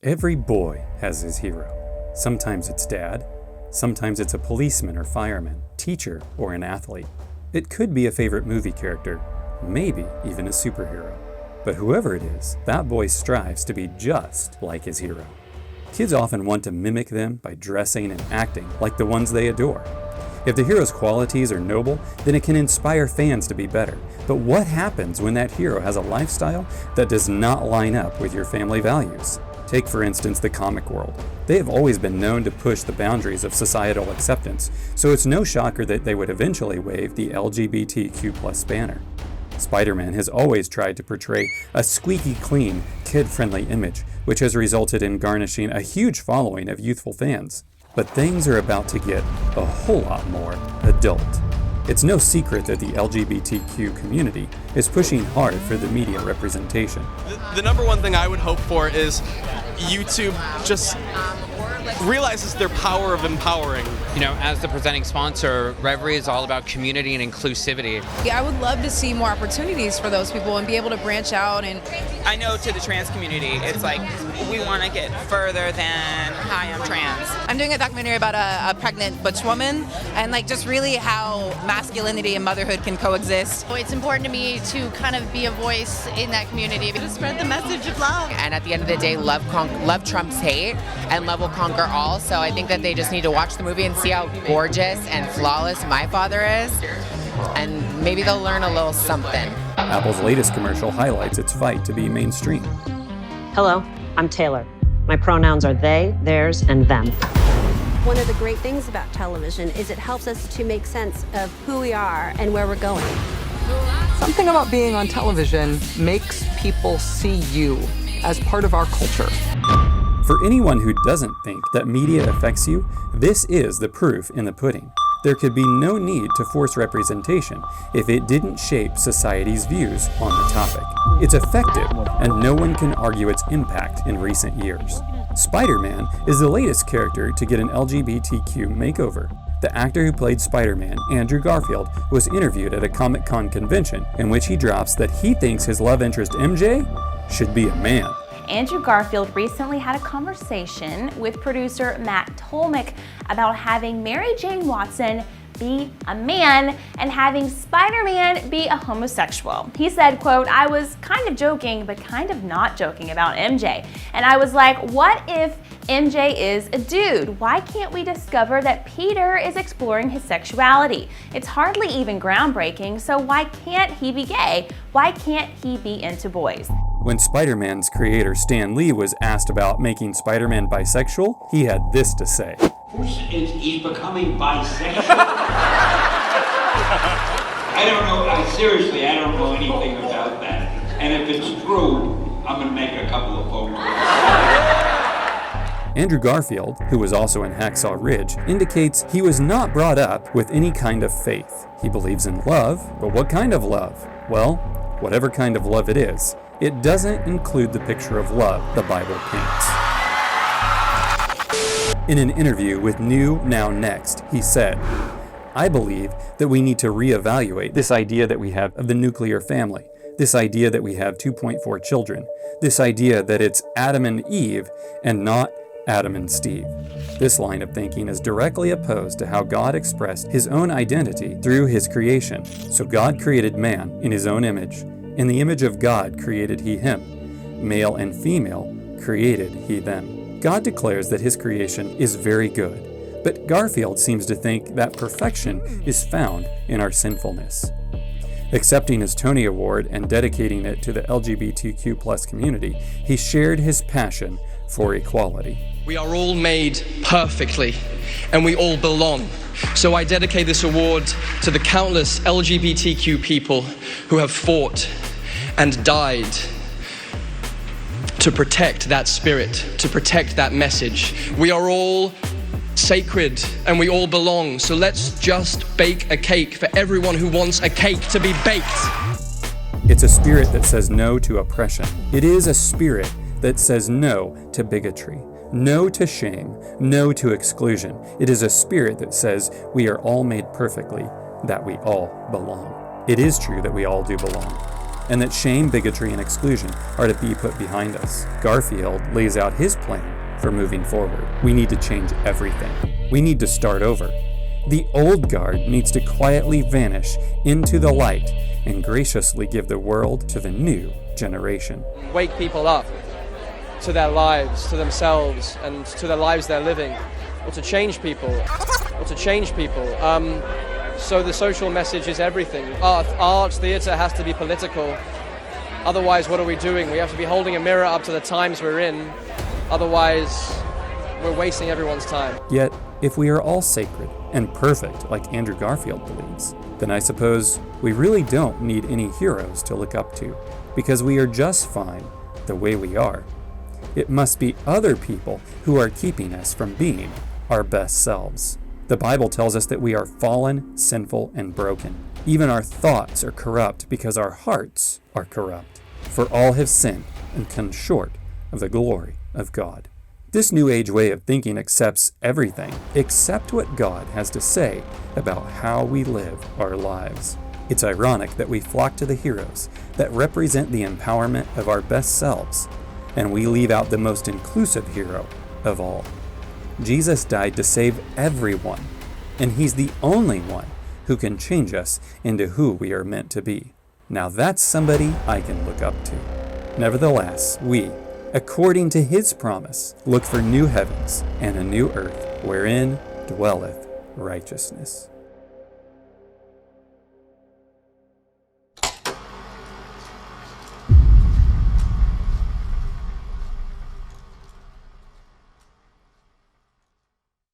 Every boy has his hero. Sometimes it's dad, sometimes it's a policeman or fireman, teacher, or an athlete. It could be a favorite movie character, maybe even a superhero. But whoever it is, that boy strives to be just like his hero. Kids often want to mimic them by dressing and acting like the ones they adore. If the hero's qualities are noble, then it can inspire fans to be better. But what happens when that hero has a lifestyle that does not line up with your family values? Take, for instance, the comic world. They have always been known to push the boundaries of societal acceptance, so it's no shocker that they would eventually wave the LGBTQ+ banner. Spider-Man has always tried to portray a squeaky clean, kid-friendly image, which has resulted in garnishing a huge following of youthful fans. But things are about to get a whole lot more adult. It's no secret that the LGBTQ community is pushing hard for the media representation. The number one thing I would hope for is YouTube just realizes their power of empowering. You know, as the presenting sponsor, Reverie is all about community and inclusivity. Yeah, I would love to see more opportunities for those people and be able to branch out. And I know to the trans community, it's like we want to get further than, hi, I'm trans. I'm doing a documentary about a pregnant butch woman and like just really how masculinity and motherhood can coexist. It's important to me to kind of be a voice in that community to spread the message of love. And at the end of the day, love trumps hate and love will conquer all. So I think that they just need to watch the movie and see how gorgeous and flawless my father is. And maybe they'll learn a little something. Apple's latest commercial highlights its fight to be mainstream. Hello, I'm Taylor. My pronouns are they, theirs, and them. One of the great things about television is it helps us to make sense of who we are and where we're going. Something about being on television makes people see you as part of our culture. For anyone who doesn't think that media affects you, this is the proof in the pudding. There could be no need to force representation if it didn't shape society's views on the topic. It's effective, and no one can argue its impact in recent years. Spider-Man is the latest character to get an LGBTQ makeover. The actor who played Spider-Man, Andrew Garfield, was interviewed at a Comic-Con convention in which he drops that he thinks his love interest MJ should be a man. Andrew Garfield recently had a conversation with producer Matt Tolmick about having Mary Jane Watson be a man and having Spider-Man be a homosexual. He said, quote, "I was kind of joking, but kind of not joking about MJ. And I was like, what if MJ is a dude? Why can't we discover that Peter is exploring his sexuality? It's hardly even groundbreaking, so why can't he be gay? Why can't he be into boys?" When Spider-Man's creator Stan Lee was asked about making Spider-Man bisexual, he had this to say. He's becoming bisexual? I don't know, seriously, I don't know anything about that. And if it's true, I'm gonna make a couple of phone calls. Andrew Garfield, who was also in Hacksaw Ridge, indicates he was not brought up with any kind of faith. He believes in love, but what kind of love? Well, whatever kind of love it is, it doesn't include the picture of love the Bible paints. In an interview with New Now Next, he said, "I believe that we need to reevaluate this idea that we have of the nuclear family, this idea that we have 2.4 children, this idea that it's Adam and Eve and not Adam and Steve." This line of thinking is directly opposed to how God expressed his own identity through his creation. So God created man in his own image. In the image of God created he him. Male and female created he them. God declares that his creation is very good, but Garfield seems to think that perfection is found in our sinfulness. Accepting his Tony Award and dedicating it to the LGBTQ+ community, he shared his passion for equality. We are all made perfectly, and we all belong. So I dedicate this award to the countless LGBTQ people who have fought and died to protect that spirit, to protect that message. We are all sacred and we all belong. So let's just bake a cake for everyone who wants a cake to be baked. It's a spirit that says no to oppression. It is a spirit that says no to bigotry, no to shame, no to exclusion. It is a spirit that says we are all made perfectly, that we all belong. It is true that we all do belong. and that shame, bigotry, and exclusion are to be put behind us. Garfield lays out his plan for moving forward. We need to change everything. We need to start over. The old guard needs to quietly vanish into the light and graciously give the world to the new generation. Wake people up to their lives, to themselves, and to the lives they're living, or to change people, So the social message is everything. Art, theatre has to be political. Otherwise, what are we doing? We have to be holding a mirror up to the times we're in. Otherwise, we're wasting everyone's time. Yet, if we are all sacred and perfect like Andrew Garfield believes, then I suppose we really don't need any heroes to look up to, because we are just fine the way we are. It must be other people who are keeping us from being our best selves. The Bible tells us that we are fallen, sinful, and broken. Even our thoughts are corrupt because our hearts are corrupt. For all have sinned and come short of the glory of God. This New Age way of thinking accepts everything except what God has to say about how we live our lives. It's ironic that we flock to the heroes that represent the empowerment of our best selves, and we leave out the most inclusive hero of all. Jesus died to save everyone, and he's the only one who can change us into who we are meant to be. Now that's somebody I can look up to. Nevertheless, we, according to his promise, look for new heavens and a new earth wherein dwelleth righteousness.